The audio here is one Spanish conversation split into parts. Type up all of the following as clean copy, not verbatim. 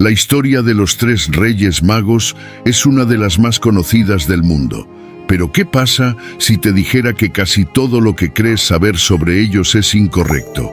La historia de los tres Reyes Magos es una de las más conocidas del mundo. Pero ¿qué pasa si te dijera que casi todo lo que crees saber sobre ellos es incorrecto?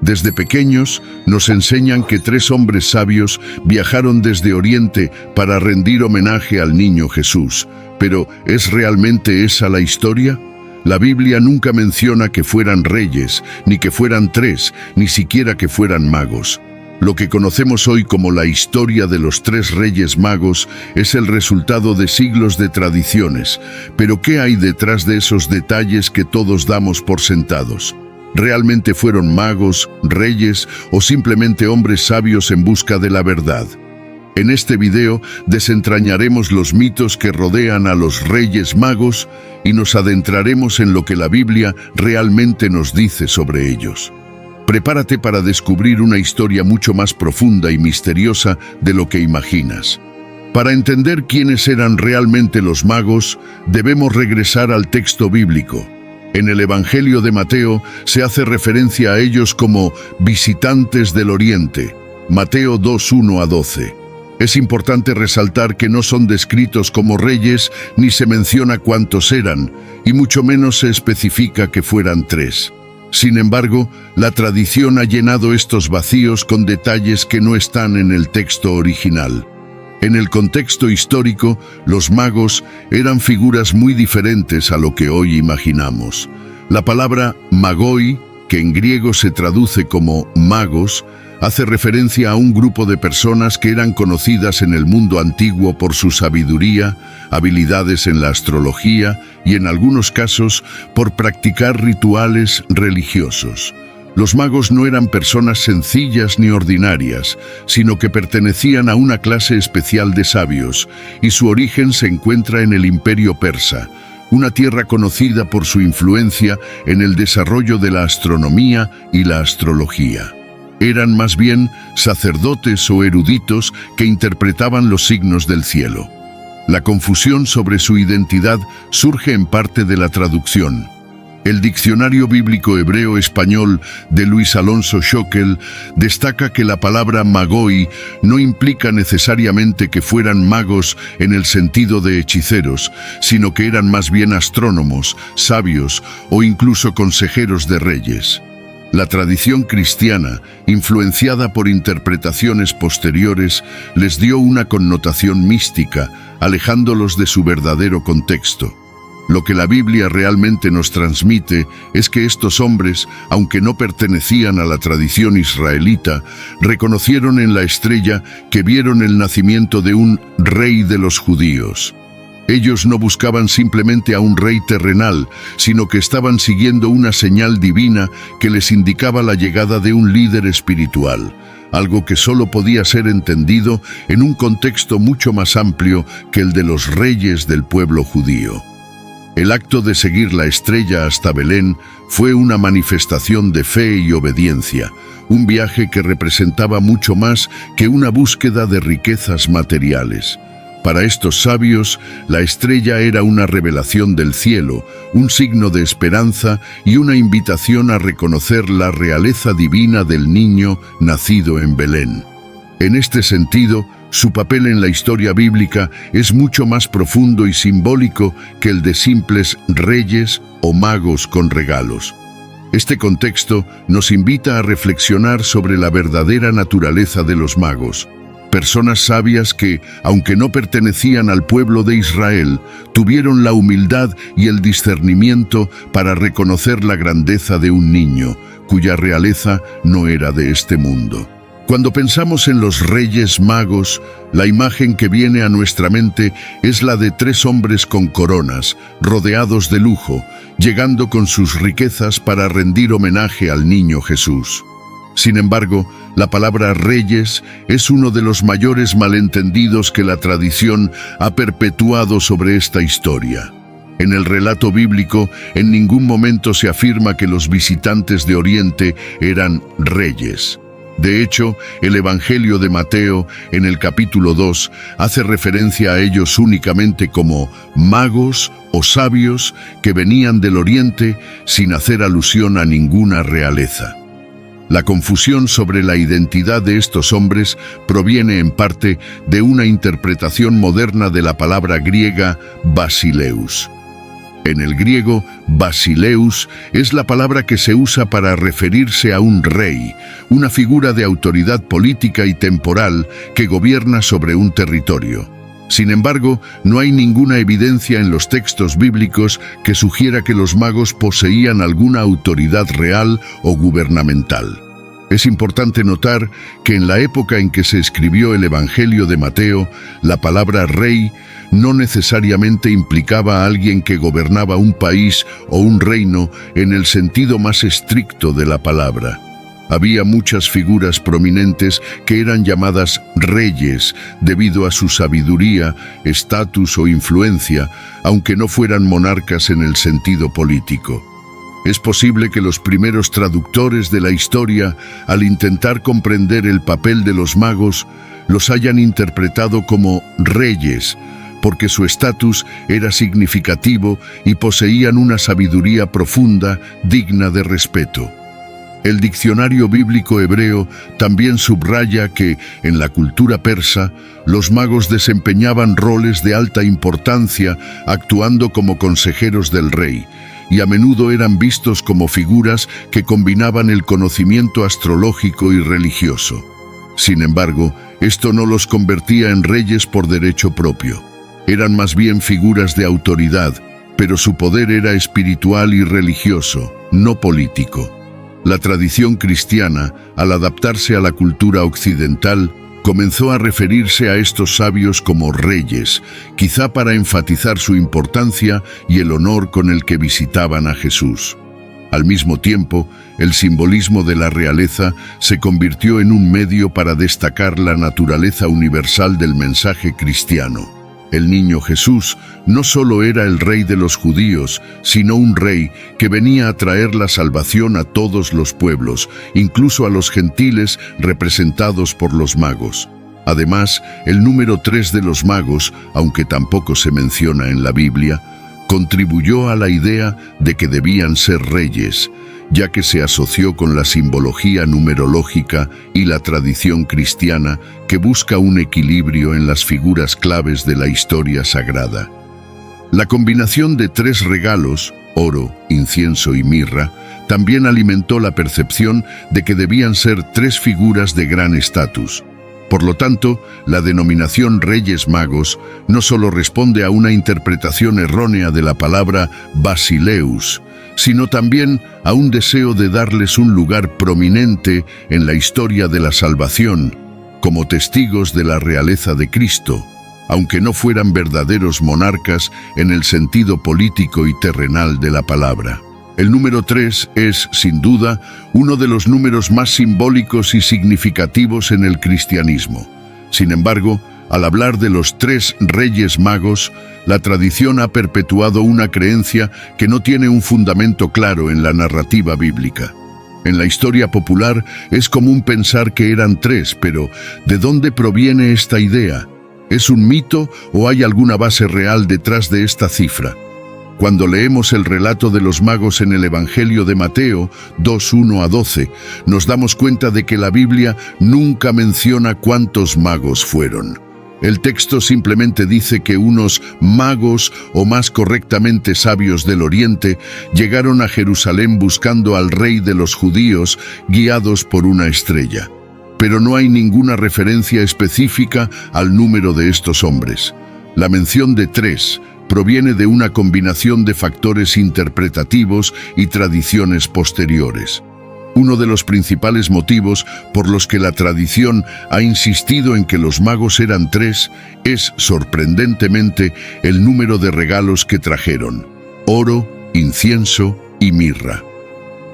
Desde pequeños nos enseñan que tres hombres sabios viajaron desde Oriente para rendir homenaje al niño Jesús. Pero ¿es realmente esa la historia? La Biblia nunca menciona que fueran reyes, ni que fueran tres, ni siquiera que fueran magos. Lo que conocemos hoy como la historia de los tres Reyes Magos es el resultado de siglos de tradiciones. Pero ¿qué hay detrás de esos detalles que todos damos por sentados? ¿Realmente fueron magos, reyes o simplemente hombres sabios en busca de la verdad? En este video desentrañaremos los mitos que rodean a los Reyes Magos y nos adentraremos en lo que la Biblia realmente nos dice sobre ellos. Prepárate para descubrir una historia mucho más profunda y misteriosa de lo que imaginas. Para entender quiénes eran realmente los magos, debemos regresar al texto bíblico. En el Evangelio de Mateo se hace referencia a ellos como visitantes del Oriente, Mateo 2:1-12. Es importante resaltar que no son descritos como reyes ni se menciona cuántos eran, y mucho menos se especifica que fueran tres. Sin embargo, la tradición ha llenado estos vacíos con detalles que no están en el texto original. En el contexto histórico, los magos eran figuras muy diferentes a lo que hoy imaginamos. La palabra magoi, que en griego se traduce como magos, hace referencia a un grupo de personas que eran conocidas en el mundo antiguo por su sabiduría, habilidades en la astrología y en algunos casos por practicar rituales religiosos. Los magos no eran personas sencillas ni ordinarias, sino que pertenecían a una clase especial de sabios, y su origen se encuentra en el Imperio Persa, una tierra conocida por su influencia en el desarrollo de la astronomía y la astrología. Eran más bien sacerdotes o eruditos que interpretaban los signos del cielo. La confusión sobre su identidad surge en parte de la traducción. El Diccionario Bíblico Hebreo-Español de Luis Alonso Schockel destaca que la palabra magoi no implica necesariamente que fueran magos en el sentido de hechiceros, sino que eran más bien astrónomos, sabios o incluso consejeros de reyes. La tradición cristiana, influenciada por interpretaciones posteriores, les dio una connotación mística, alejándolos de su verdadero contexto. Lo que la Biblia realmente nos transmite es que estos hombres, aunque no pertenecían a la tradición israelita, reconocieron en la estrella que vieron el nacimiento de un rey de los judíos. Ellos no buscaban simplemente a un rey terrenal, sino que estaban siguiendo una señal divina que les indicaba la llegada de un líder espiritual, algo que solo podía ser entendido en un contexto mucho más amplio que el de los reyes del pueblo judío. El acto de seguir la estrella hasta Belén fue una manifestación de fe y obediencia, un viaje que representaba mucho más que una búsqueda de riquezas materiales. Para estos sabios, la estrella era una revelación del cielo, un signo de esperanza y una invitación a reconocer la realeza divina del niño nacido en Belén. En este sentido, su papel en la historia bíblica es mucho más profundo y simbólico que el de simples reyes o magos con regalos. Este contexto nos invita a reflexionar sobre la verdadera naturaleza de los magos. Personas sabias que, aunque no pertenecían al pueblo de Israel, tuvieron la humildad y el discernimiento para reconocer la grandeza de un niño, cuya realeza no era de este mundo. Cuando pensamos en los Reyes Magos, la imagen que viene a nuestra mente es la de tres hombres con coronas, rodeados de lujo, llegando con sus riquezas para rendir homenaje al niño Jesús. Sin embargo, la palabra reyes es uno de los mayores malentendidos que la tradición ha perpetuado sobre esta historia. En el relato bíblico, en ningún momento se afirma que los visitantes de Oriente eran reyes. De hecho, el Evangelio de Mateo, en el capítulo 2, hace referencia a ellos únicamente como magos o sabios que venían del Oriente sin hacer alusión a ninguna realeza. La confusión sobre la identidad de estos hombres proviene en parte de una interpretación moderna de la palabra griega basileus. En el griego, basileus es la palabra que se usa para referirse a un rey, una figura de autoridad política y temporal que gobierna sobre un territorio. Sin embargo, no hay ninguna evidencia en los textos bíblicos que sugiera que los magos poseían alguna autoridad real o gubernamental. Es importante notar que en la época en que se escribió el Evangelio de Mateo, la palabra rey no necesariamente implicaba a alguien que gobernaba un país o un reino en el sentido más estricto de la palabra. Había muchas figuras prominentes que eran llamadas reyes debido a su sabiduría, estatus o influencia, aunque no fueran monarcas en el sentido político. Es posible que los primeros traductores de la historia, al intentar comprender el papel de los magos, los hayan interpretado como reyes, porque su estatus era significativo y poseían una sabiduría profunda digna de respeto. El diccionario bíblico hebreo también subraya que, en la cultura persa, los magos desempeñaban roles de alta importancia actuando como consejeros del rey, y a menudo eran vistos como figuras que combinaban el conocimiento astrológico y religioso. Sin embargo, esto no los convertía en reyes por derecho propio. Eran más bien figuras de autoridad, pero su poder era espiritual y religioso, no político. La tradición cristiana, al adaptarse a la cultura occidental, comenzó a referirse a estos sabios como reyes, quizá para enfatizar su importancia y el honor con el que visitaban a Jesús. Al mismo tiempo, el simbolismo de la realeza se convirtió en un medio para destacar la naturaleza universal del mensaje cristiano. El niño Jesús no solo era el rey de los judíos, sino un rey que venía a traer la salvación a todos los pueblos, incluso a los gentiles representados por los magos. Además, el número 3 de los magos, aunque tampoco se menciona en la Biblia, contribuyó a la idea de que debían ser reyes, ya que se asoció con la simbología numerológica y la tradición cristiana que busca un equilibrio en las figuras claves de la historia sagrada. La combinación de 3 regalos, oro, incienso y mirra, también alimentó la percepción de que debían ser 3 figuras de gran estatus. Por lo tanto, la denominación Reyes Magos no solo responde a una interpretación errónea de la palabra basileus, sino también a un deseo de darles un lugar prominente en la historia de la salvación, como testigos de la realeza de Cristo, aunque no fueran verdaderos monarcas en el sentido político y terrenal de la palabra. El número 3 es, sin duda, uno de los números más simbólicos y significativos en el cristianismo. Sin embargo, al hablar de los 3 Reyes Magos, la tradición ha perpetuado una creencia que no tiene un fundamento claro en la narrativa bíblica. En la historia popular es común pensar que eran 3, pero ¿de dónde proviene esta idea? ¿Es un mito o hay alguna base real detrás de esta cifra? Cuando leemos el relato de los magos en el Evangelio de Mateo 2:1-12, nos damos cuenta de que la Biblia nunca menciona cuántos magos fueron. El texto simplemente dice que unos magos, o más correctamente sabios del Oriente, llegaron a Jerusalén buscando al rey de los judíos, guiados por una estrella. Pero no hay ninguna referencia específica al número de estos hombres. La mención de 3 proviene de una combinación de factores interpretativos y tradiciones posteriores. Uno de los principales motivos por los que la tradición ha insistido en que los magos eran 3 es, sorprendentemente, el número de regalos que trajeron: oro, incienso y mirra.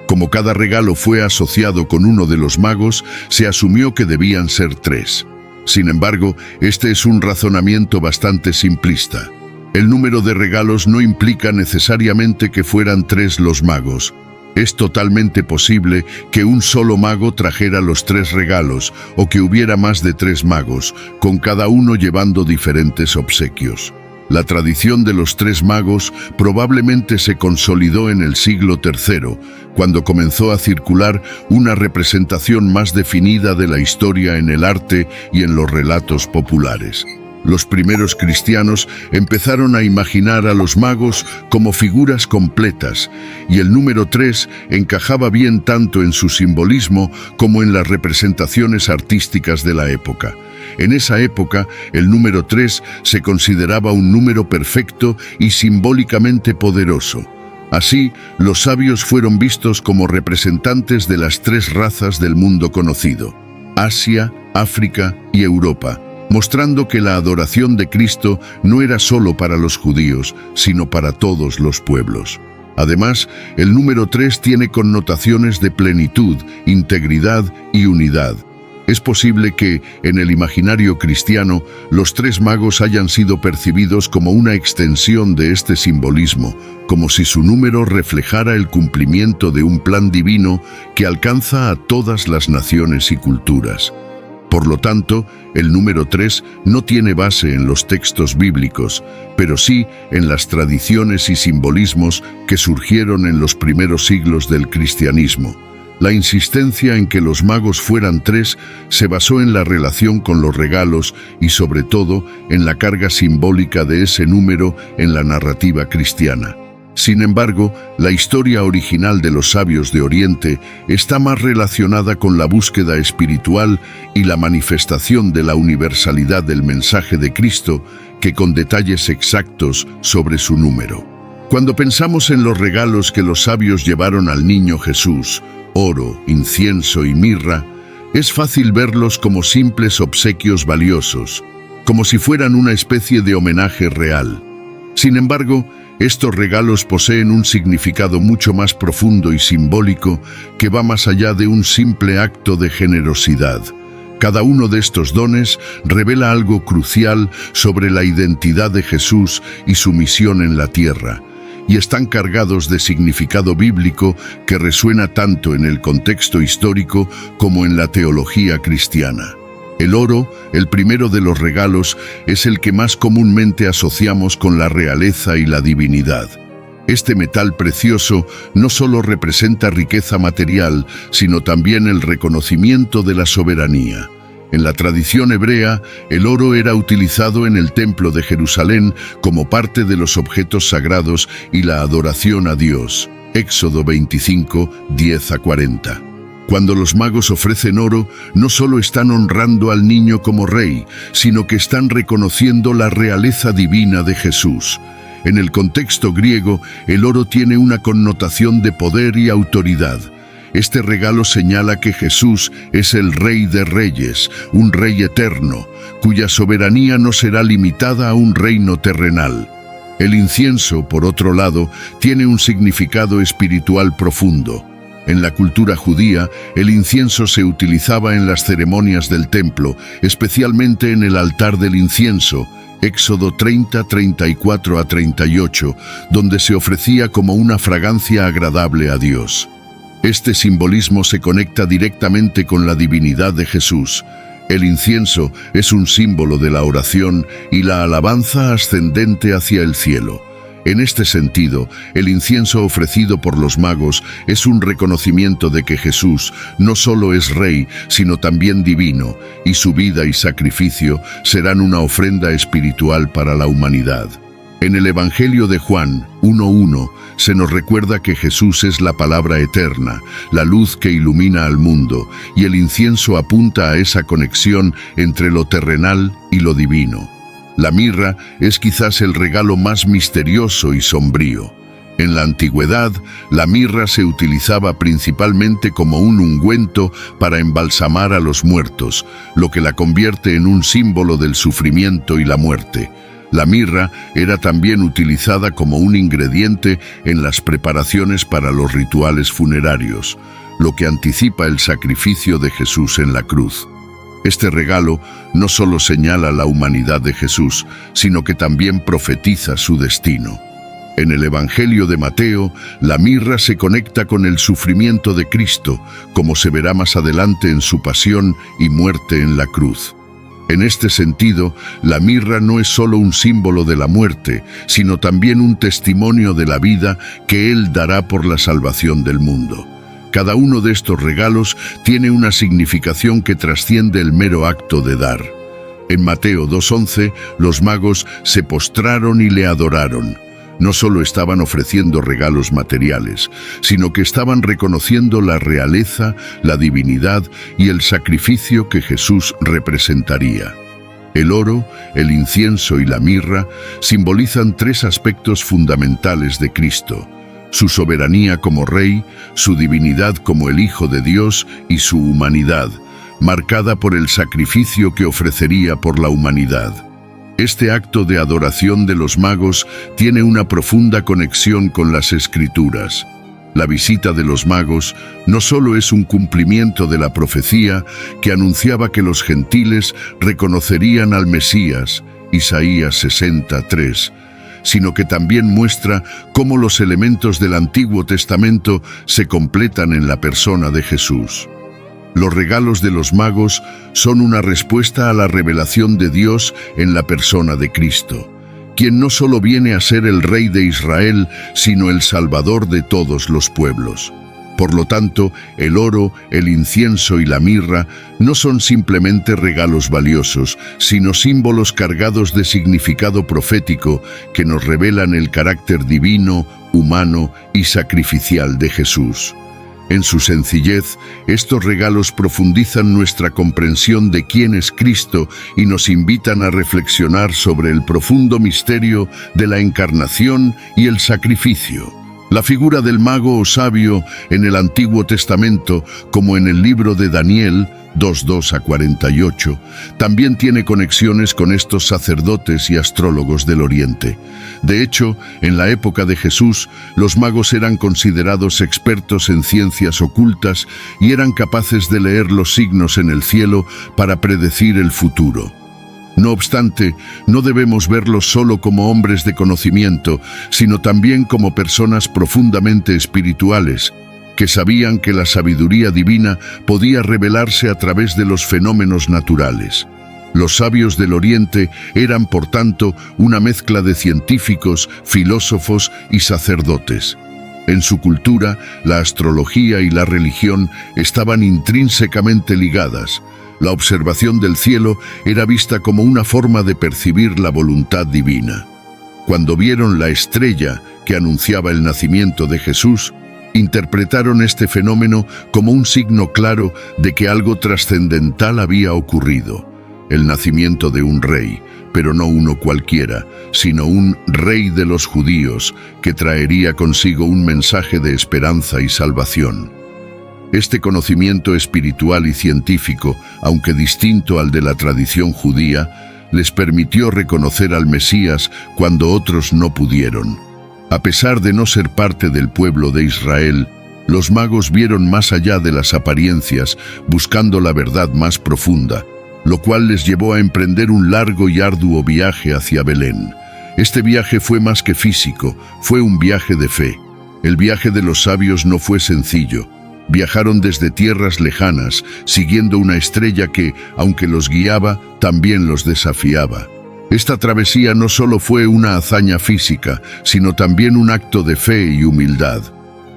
Como cada regalo fue asociado con uno de los magos, se asumió que debían ser 3. Sin embargo, este es un razonamiento bastante simplista. El número de regalos no implica necesariamente que fueran 3 los magos. Es totalmente posible que un solo mago trajera los 3 regalos o que hubiera más de 3 magos, con cada uno llevando diferentes obsequios. La tradición de los tres magos probablemente se consolidó en el siglo III, cuando comenzó a circular una representación más definida de la historia en el arte y en los relatos populares. Los primeros cristianos empezaron a imaginar a los magos como figuras completas, y el número 3 encajaba bien tanto en su simbolismo como en las representaciones artísticas de la época. En esa época, el número 3 se consideraba un número perfecto y simbólicamente poderoso. Así, los sabios fueron vistos como representantes de las tres razas del mundo conocido: Asia, África y Europa, mostrando que la adoración de Cristo no era solo para los judíos, sino para todos los pueblos. Además, el número 3 tiene connotaciones de plenitud, integridad y unidad. Es posible que, en el imaginario cristiano, los tres magos hayan sido percibidos como una extensión de este simbolismo, como si su número reflejara el cumplimiento de un plan divino que alcanza a todas las naciones y culturas. Por lo tanto, el número 3 no tiene base en los textos bíblicos, pero sí en las tradiciones y simbolismos que surgieron en los primeros siglos del cristianismo. La insistencia en que los magos fueran 3 se basó en la relación con los regalos y, sobre todo, en la carga simbólica de ese número en la narrativa cristiana. Sin embargo, la historia original de los sabios de Oriente está más relacionada con la búsqueda espiritual y la manifestación de la universalidad del mensaje de Cristo que con detalles exactos sobre su número. Cuando pensamos en los regalos que los sabios llevaron al niño Jesús, oro, incienso y mirra, es fácil verlos como simples obsequios valiosos, como si fueran una especie de homenaje real. Sin embargo, estos regalos poseen un significado mucho más profundo y simbólico que va más allá de un simple acto de generosidad. Cada uno de estos dones revela algo crucial sobre la identidad de Jesús y su misión en la tierra, y están cargados de significado bíblico que resuena tanto en el contexto histórico como en la teología cristiana. El oro, el primero de los regalos, es el que más comúnmente asociamos con la realeza y la divinidad. Este metal precioso no solo representa riqueza material, sino también el reconocimiento de la soberanía. En la tradición hebrea, el oro era utilizado en el Templo de Jerusalén como parte de los objetos sagrados y la adoración a Dios. Éxodo 25, 10-40. Cuando los magos ofrecen oro, no solo están honrando al niño como rey, sino que están reconociendo la realeza divina de Jesús. En el contexto griego, el oro tiene una connotación de poder y autoridad. Este regalo señala que Jesús es el Rey de Reyes, un Rey eterno, cuya soberanía no será limitada a un reino terrenal. El incienso, por otro lado, tiene un significado espiritual profundo. En la cultura judía, el incienso se utilizaba en las ceremonias del templo, especialmente en el altar del incienso, Éxodo 30, 34-38, donde se ofrecía como una fragancia agradable a Dios. Este simbolismo se conecta directamente con la divinidad de Jesús. El incienso es un símbolo de la oración y la alabanza ascendente hacia el cielo. En este sentido, el incienso ofrecido por los magos es un reconocimiento de que Jesús no solo es Rey, sino también divino, y su vida y sacrificio serán una ofrenda espiritual para la humanidad. En el Evangelio de Juan 1:1 se nos recuerda que Jesús es la palabra eterna, la luz que ilumina al mundo, y el incienso apunta a esa conexión entre lo terrenal y lo divino. La mirra es quizás el regalo más misterioso y sombrío. En la antigüedad, la mirra se utilizaba principalmente como un ungüento para embalsamar a los muertos, lo que la convierte en un símbolo del sufrimiento y la muerte. La mirra era también utilizada como un ingrediente en las preparaciones para los rituales funerarios, lo que anticipa el sacrificio de Jesús en la cruz. Este regalo no solo señala la humanidad de Jesús, sino que también profetiza su destino. En el Evangelio de Mateo, la mirra se conecta con el sufrimiento de Cristo, como se verá más adelante en su pasión y muerte en la cruz. En este sentido, la mirra no es solo un símbolo de la muerte, sino también un testimonio de la vida que Él dará por la salvación del mundo. Cada uno de estos regalos tiene una significación que trasciende el mero acto de dar. En Mateo 2:11, los magos se postraron y le adoraron. No solo estaban ofreciendo regalos materiales, sino que estaban reconociendo la realeza, la divinidad y el sacrificio que Jesús representaría. El oro, el incienso y la mirra simbolizan tres aspectos fundamentales de Cristo: su soberanía como Rey, su divinidad como el Hijo de Dios y su humanidad, marcada por el sacrificio que ofrecería por la humanidad. Este acto de adoración de los magos tiene una profunda conexión con las Escrituras. La visita de los magos no solo es un cumplimiento de la profecía que anunciaba que los gentiles reconocerían al Mesías, Isaías 60:3, sino que también muestra cómo los elementos del Antiguo Testamento se completan en la persona de Jesús. Los regalos de los magos son una respuesta a la revelación de Dios en la persona de Cristo, quien no solo viene a ser el Rey de Israel, sino el Salvador de todos los pueblos. Por lo tanto, el oro, el incienso y la mirra no son simplemente regalos valiosos, sino símbolos cargados de significado profético que nos revelan el carácter divino, humano y sacrificial de Jesús. En su sencillez, estos regalos profundizan nuestra comprensión de quién es Cristo y nos invitan a reflexionar sobre el profundo misterio de la encarnación y el sacrificio. La figura del mago o sabio en el Antiguo Testamento, como en el libro de Daniel 2:2-48, también tiene conexiones con estos sacerdotes y astrólogos del Oriente. De hecho, en la época de Jesús, los magos eran considerados expertos en ciencias ocultas y eran capaces de leer los signos en el cielo para predecir el futuro. No obstante, no debemos verlos solo como hombres de conocimiento, sino también como personas profundamente espirituales, que sabían que la sabiduría divina podía revelarse a través de los fenómenos naturales. Los sabios del Oriente eran, por tanto, una mezcla de científicos, filósofos y sacerdotes. En su cultura, la astrología y la religión estaban intrínsecamente ligadas. La observación del cielo era vista como una forma de percibir la voluntad divina. Cuando vieron la estrella que anunciaba el nacimiento de Jesús, interpretaron este fenómeno como un signo claro de que algo trascendental había ocurrido: el nacimiento de un rey, pero no uno cualquiera, sino un rey de los judíos que traería consigo un mensaje de esperanza y salvación. Este conocimiento espiritual y científico, aunque distinto al de la tradición judía, les permitió reconocer al Mesías cuando otros no pudieron. A pesar de no ser parte del pueblo de Israel, los magos vieron más allá de las apariencias, buscando la verdad más profunda, lo cual les llevó a emprender un largo y arduo viaje hacia Belén. Este viaje fue más que físico, fue un viaje de fe. El viaje de los sabios no fue sencillo. Viajaron desde tierras lejanas, siguiendo una estrella que, aunque los guiaba, también los desafiaba. Esta travesía no solo fue una hazaña física, sino también un acto de fe y humildad.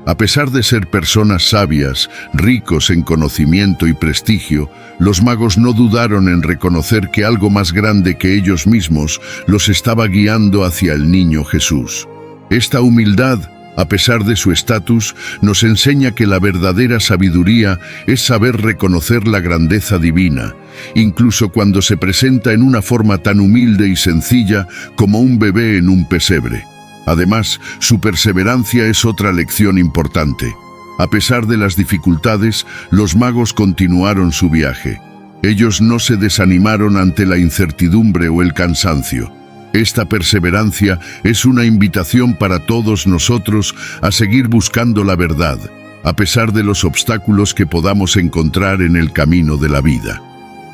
A pesar de ser personas sabias, ricos en conocimiento y prestigio, los magos no dudaron en reconocer que algo más grande que ellos mismos los estaba guiando hacia el niño Jesús. Esta humildad, a pesar de su estatus, nos enseña que la verdadera sabiduría es saber reconocer la grandeza divina, incluso cuando se presenta en una forma tan humilde y sencilla como un bebé en un pesebre. Además, su perseverancia es otra lección importante. A pesar de las dificultades, los magos continuaron su viaje. Ellos no se desanimaron ante la incertidumbre o el cansancio. Esta perseverancia es una invitación para todos nosotros a seguir buscando la verdad, a pesar de los obstáculos que podamos encontrar en el camino de la vida.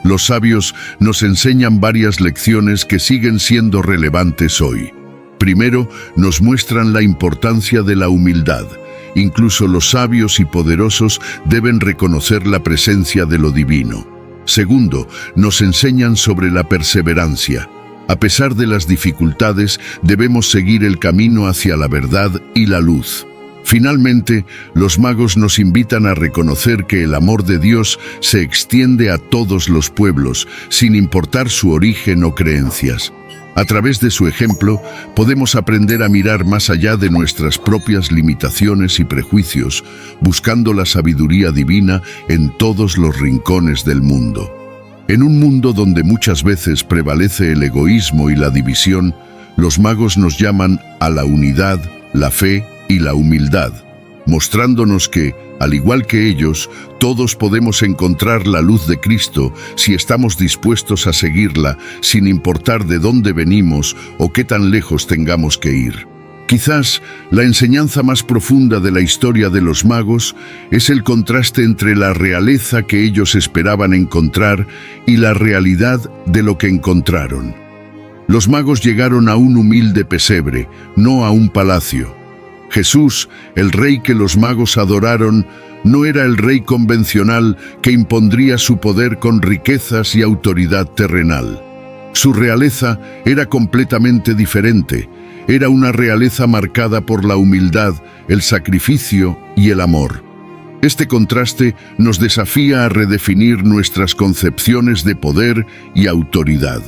Los sabios nos enseñan varias lecciones que siguen siendo relevantes hoy. Primero, nos muestran la importancia de la humildad. Incluso los sabios y poderosos deben reconocer la presencia de lo divino. Segundo, nos enseñan sobre la perseverancia. A pesar de las dificultades, debemos seguir el camino hacia la verdad y la luz. Finalmente, los magos nos invitan a reconocer que el amor de Dios se extiende a todos los pueblos, sin importar su origen o creencias. A través de su ejemplo, podemos aprender a mirar más allá de nuestras propias limitaciones y prejuicios, buscando la sabiduría divina en todos los rincones del mundo. En un mundo donde muchas veces prevalece el egoísmo y la división, los magos nos llaman a la unidad, la fe y la humildad, mostrándonos que, al igual que ellos, todos podemos encontrar la luz de Cristo si estamos dispuestos a seguirla, sin importar de dónde venimos o qué tan lejos tengamos que ir. Quizás la enseñanza más profunda de la historia de los magos es el contraste entre la realeza que ellos esperaban encontrar y la realidad de lo que encontraron. Los magos llegaron a un humilde pesebre, no a un palacio. Jesús, el rey que los magos adoraron, no era el rey convencional que impondría su poder con riquezas y autoridad terrenal. Su realeza era completamente diferente. Era una realeza marcada por la humildad, el sacrificio y el amor. Este contraste nos desafía a redefinir nuestras concepciones de poder y autoridad.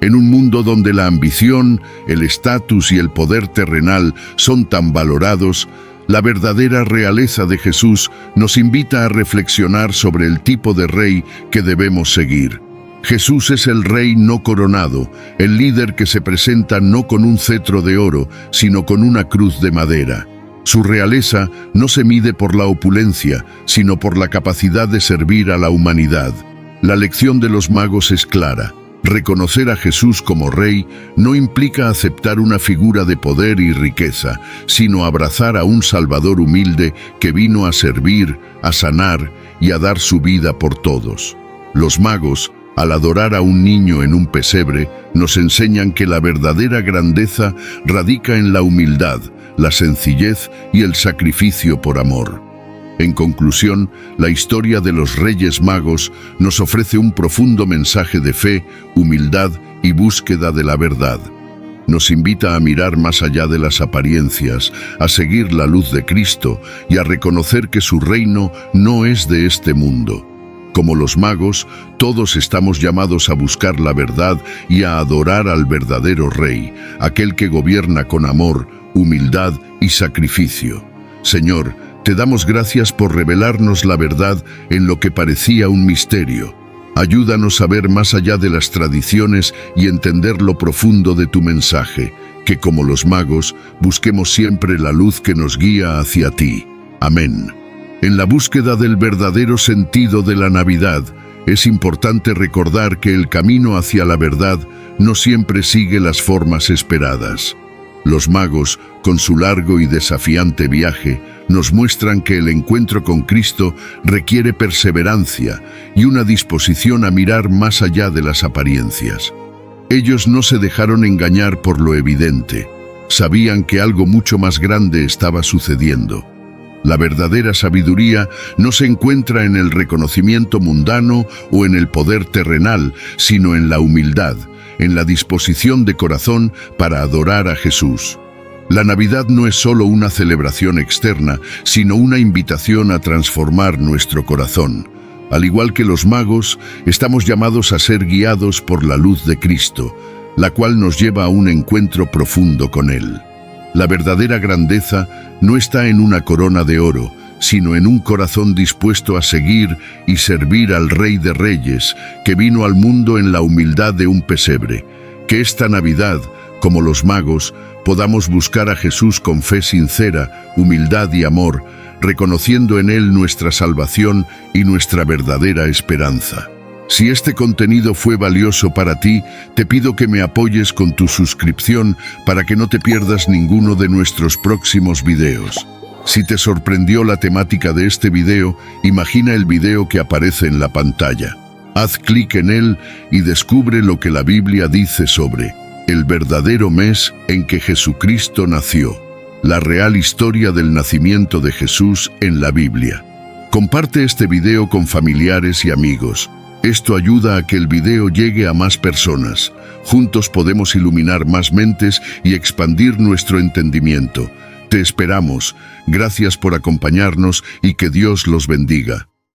En un mundo donde la ambición, el estatus y el poder terrenal son tan valorados, la verdadera realeza de Jesús nos invita a reflexionar sobre el tipo de rey que debemos seguir. Jesús es el rey no coronado, el líder que se presenta no con un cetro de oro, sino con una cruz de madera. Su realeza no se mide por la opulencia, sino por la capacidad de servir a la humanidad. La lección de los magos es clara. Reconocer a Jesús como rey no implica aceptar una figura de poder y riqueza, sino abrazar a un Salvador humilde que vino a servir, a sanar y a dar su vida por todos. Los magos, al adorar a un niño en un pesebre, nos enseñan que la verdadera grandeza radica en la humildad, la sencillez y el sacrificio por amor. En conclusión, la historia de los Reyes Magos nos ofrece un profundo mensaje de fe, humildad y búsqueda de la verdad. Nos invita a mirar más allá de las apariencias, a seguir la luz de Cristo y a reconocer que su reino no es de este mundo. Como los magos, todos estamos llamados a buscar la verdad y a adorar al verdadero Rey, aquel que gobierna con amor, humildad y sacrificio. Señor, te damos gracias por revelarnos la verdad en lo que parecía un misterio. Ayúdanos a ver más allá de las tradiciones y entender lo profundo de tu mensaje, que como los magos, busquemos siempre la luz que nos guía hacia ti. Amén. En la búsqueda del verdadero sentido de la Navidad, es importante recordar que el camino hacia la verdad no siempre sigue las formas esperadas. Los magos, con su largo y desafiante viaje, nos muestran que el encuentro con Cristo requiere perseverancia y una disposición a mirar más allá de las apariencias. Ellos no se dejaron engañar por lo evidente. Sabían que algo mucho más grande estaba sucediendo. La verdadera sabiduría no se encuentra en el reconocimiento mundano o en el poder terrenal, sino en la humildad, en la disposición de corazón para adorar a Jesús. La Navidad no es solo una celebración externa, sino una invitación a transformar nuestro corazón. Al igual que los magos, estamos llamados a ser guiados por la luz de Cristo, la cual nos lleva a un encuentro profundo con Él. La verdadera grandeza no está en una corona de oro, sino en un corazón dispuesto a seguir y servir al Rey de Reyes, que vino al mundo en la humildad de un pesebre. Que esta Navidad, como los magos, podamos buscar a Jesús con fe sincera, humildad y amor, reconociendo en Él nuestra salvación y nuestra verdadera esperanza. Si este contenido fue valioso para ti, te pido que me apoyes con tu suscripción para que no te pierdas ninguno de nuestros próximos videos. Si te sorprendió la temática de este video, imagina el video que aparece en la pantalla. Haz clic en él y descubre lo que la Biblia dice sobre el verdadero mes en que Jesucristo nació, la real historia del nacimiento de Jesús en la Biblia. Comparte este video con familiares y amigos. Esto ayuda a que el video llegue a más personas. Juntos podemos iluminar más mentes y expandir nuestro entendimiento. Te esperamos. Gracias por acompañarnos y que Dios los bendiga.